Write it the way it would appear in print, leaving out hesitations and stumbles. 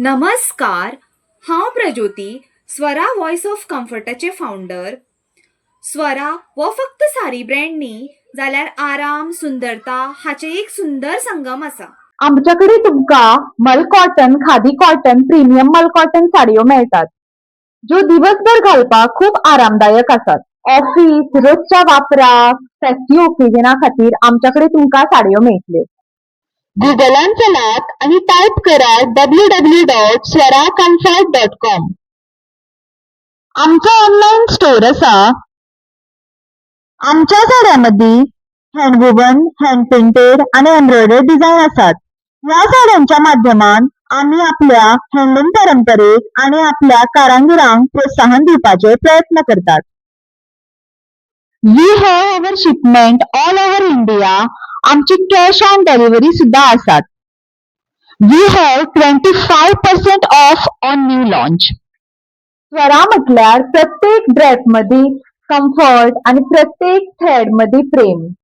नमस्कार, हांव Prajyoti, Swara voice of कम्फर्टाचे फाउंडर. स्वरा हो फक्त साडी ब्रँड न्ही, जाल्यार आराम, सुंदरता हाचे एक सुंदर संगम आसा. आमच्याकडे तुमका मल कॉटन, खादी कॉटन, प्रीमियम मल कॉटन साडयो मेळटात, ज्यो दिवसभर घालपाक खूप आरामदायक आसात. ऑफिस, रोजच्या वापराक, फेस्टिव्ह ओकेजना खातीर आमच्याकडे तुमका साडयो मेळटल्यो. गुगलान चलात आणि टाईप करात www.swaracomfort.com. आमचो ऑनलाईन स्टोर आसा. आमच्या साड्यांमध्ये हँडवुवन, हँड पेंटेड आणि एम्ब्रॉयडर्ड डिझाईन असतात. या साड्यांच्या माध्यमान आम्ही आपल्या हँडलूम परंपरेक आणि आपल्या कारागिरांक प्रोत्साहन दिवपाचे प्रयत्न करतात. We have our shipment all over India. आमची कॅश ऑन डिलिव्हरी सुद्धा आसात. We have 25% off on new launch. Swara म्हटल्यार प्रत्येक ड्रेस मध्ये कम्फर्ट आणि प्रत्येक थ्रेड मध्ये प्रेम.